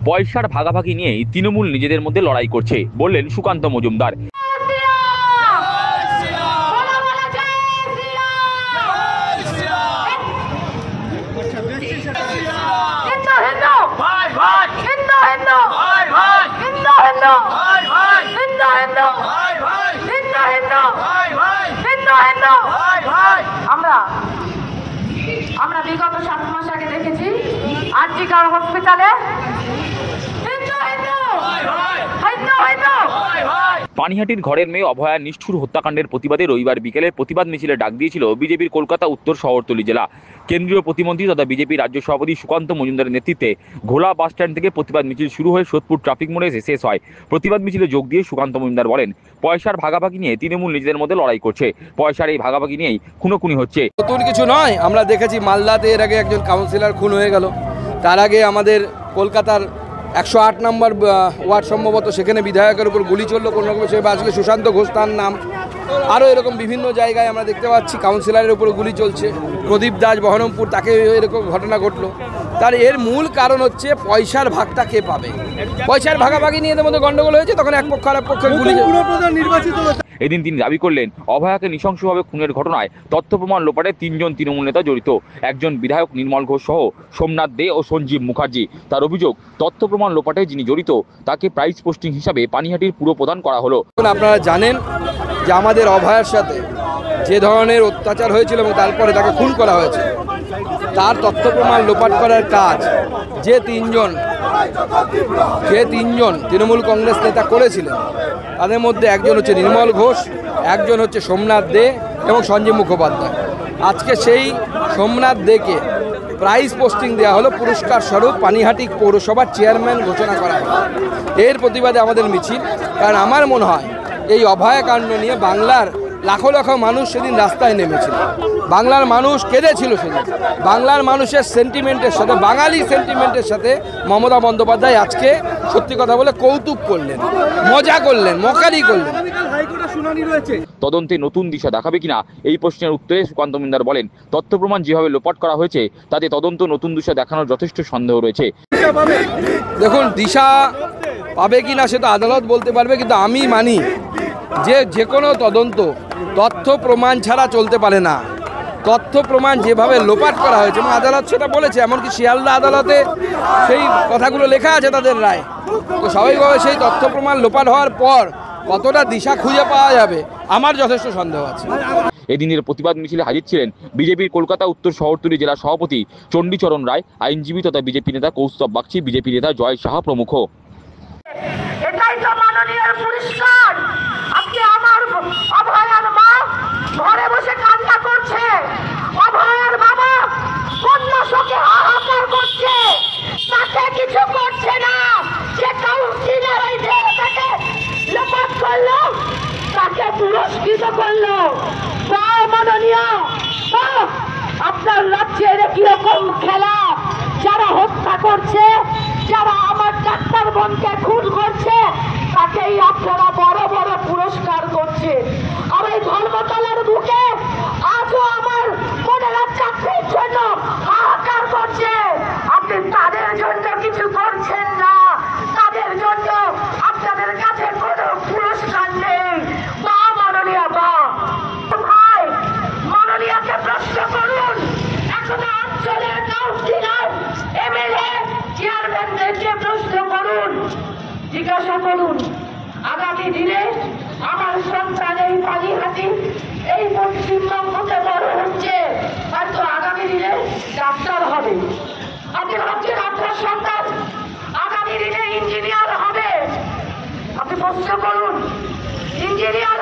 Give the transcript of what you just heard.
পয়সার ভাগাভাগি নিয়েই তৃণমূল নিজেদের মধ্যে লড়াই করছে বললেন সুকান্ত মজুমদার। আমরা বিগত 7 মাস আগে দেখেছি আরজিকর হসপিটালে পানিহাটির ঘরের মেয়ে অভয়া নিষ্ঠুর হত্যাকাণ্ডের প্রতিবাদে রবিবার বিকেলে প্রতিবাদ মিছিলে ডাক দিয়েছিল বিজেপির কলকাতা উত্তর শহরতলি জেলা। কেন্দ্রীয় প্রতিমন্ত্রী তথা বিজেপি রাজ্য সভাপতি সুকান্ত মজুমদারের নেতৃত্বে ঘোলা বাস স্ট্যান্ড থেকে প্রতিবাদ মিছিল শুরু হয়ে সোদপুর ট্রাফিক মোড়ে এসে শেষ হয়। প্রতিবাদ মিছিলে যোগ দিয়ে সুকান্ত মজুমদার বলেন, পয়সার ভাগাভাগি নিয়ে তৃণমূল নিজেদের মধ্যে লড়াই করছে, পয়সার এই ভাগাভাগি নিয়েই খুনোখুনি হচ্ছে। নতুন কিছু নয়, আমরা দেখেছি মালদাতে এর আগে একজন কাউন্সিলর খুন হয়ে গেল। তার আগে আমাদের কলকাতার 108 নম্বর ওয়ার্ড সম্ভবত, সেখানে বিধায়কের উপর গুলি চললো কোনো রকম, সে আজকে সুশান্ত ঘোষ তার নাম। আরও এরকম বিভিন্ন জায়গায় আমরা দেখতে পাচ্ছি কাউন্সিলরের উপর গুলি চলছে। প্রদীপ দাস বহরমপুর, তাকে এরকম ঘটনা ঘটলো। তার এর মূল কারণ হচ্ছে পয়সার ভাগটা কে পাবে। পয়সার ভাগাভাগি নিয়ে এদের মধ্যে গন্ডগোল হয়েছে, তখন এক পক্ষ আর এক পক্ষের গুলি। নির্বাচিত এদিন তিনি দাবি করলেন, অভয়াকে নৃশংসভাবে খুনের ঘটনায় তথ্য প্রমাণ লোপাটে 3 জন তৃণমূল নেতা জড়িত। একজন বিধায়ক নির্মল ঘোষ সহ সোমনাথ দে ও সঞ্জীব মুখার্জি। তার অভিযোগ, তথ্য প্রমাণ লোপাটে যিনি জড়িত তাকে প্রাইজ পোস্টিং হিসাবে পানিহাটির পুরো প্রদান করা হলো। আপনারা জানেন যে আমাদের অভয়ার সাথে যে ধরনের অত্যাচার হয়েছিল এবং তারপরে তাকে খুন করা হয়েছে, তার তথ্য প্রমাণ লোপাট করার কাজ যে তিনজন তৃণমূল কংগ্রেস নেতা করেছিলেন, তাদের মধ্যে একজন হচ্ছে নির্মল ঘোষ, একজন হচ্ছে সোমনাথ দে এবং সঞ্জীব মুখোপাধ্যায়। আজকে সেই সোমনাথ দেকে প্রাইজ পোস্টিং দেওয়া হলো, পুরস্কার স্বরূপ পানিহাটি পৌরসভার চেয়ারম্যান ঘোষণা করা হলো। এর প্রতিবাদে আমাদের মিছিল, কারণ আমার মনে হয় এই অভয়াকাণ্ড নিয়ে বাংলার লাখো লাখো মানুষ সেদিন রাস্তায় নেমেছিল। বাংলার মানুষ কেঁদেছিল সেদিন। বাংলার মানুষের সেন্টিমেন্টের সাথে, বাঙালি সেন্টিমেন্টের সাথে মমতা বন্দ্যোপাধ্যায় আজকে সত্যি কথা বলে কৌতুক করলেন, মজা করলেন, মকারি করলেন। তদন্তে নতুন দিশা দেখাবে কিনা এই প্রশ্নের উত্তরে সুকান্ত মজুমদার বলেন, তথ্য প্রমাণ যেভাবে লোপাট করা হয়েছে তাতে তদন্ত নতুন দিশা দেখানোর যথেষ্ট সন্দেহ রয়েছে। দেখুন, দিশা পাবে কিনা সেটা আদালত বলতে পারবে, কিন্তু আমি মানি যে কোনো তদন্ত তথ্য প্রমাণ ছাড়া চলতে পারে না। তথ্য প্রমাণ যেভাবে লোপাট করা হয়েছে, এবং আদালত সেটা বলেছে, এমনকি শিয়ালদা আদালতে সেই কথাগুলো লেখা আছে তাদের রায়। তো স্বাভাবিকভাবে সেই তথ্য প্রমাণ লোপাট হওয়ার পর কতটা দিশা খুঁজে পাওয়া যাবে আমার যথেষ্ট সন্দেহ আছে। এদিনের প্রতিবাদ মিছিলে হাজির ছিলেন বিজেপির কলকাতা উত্তর শহরতলি জেলা সভাপতি চণ্ডীচরণ রায়, আইনজীবী তথা বিজেপি নেতা কৌস্তব বাগচি, বিজেপি নেতা জয় সাহা প্রমুখ। এটাই তো মাননীয় পুরস্কার। আজকে আমার অভয়ার মা ঘরে বসে কান্না করছে, অভয়ার বাবা কন্যাশোকে হাহাকার করছে, তাকে কিছু করছে না। যে কাউন্সিলর এই দেহটাকে লোপাট করলো, তাকে পুরস্কৃত করলো। মাননীয়, আপনার রাজ্যের কিরকম খেলা? যারা হত্যা করছে, যারা আমার ডাক্তার বোনকে খুন করছে, তাকেই আপনারা বড় বড় পুরস্কার করছে। আর এই ধর্মতলার বুকে আজও আমার বোনেরা চাকরির জন্য হাহাকার করছে, আপনি তাদের জন্য কিছু করছেন না। তাদের জন্য আপনাদের কাছে কোনো পুরস্কার নেই। বা মাননীয়, বা ভাই মাননীয়কে প্রশ্ন করুন, এখন অঞ্চলের কাউন্সিলর, এমএলএ, চেয়ারম্যানদেরকে প্রশ্ন করুন, জিজ্ঞাসা করুন, আগামী দিনে আমার সন্তান এই পানিহাটি, এই পশ্চিমবঙ্গতে বড় হচ্ছে, হয়তো আগামী দিনে ডাক্তার হবে। আপনি ভাবছেন আপনার সন্তান আগামী দিনে ইঞ্জিনিয়ার হবে? আপনি প্রশ্ন করুন, ইঞ্জিনিয়ার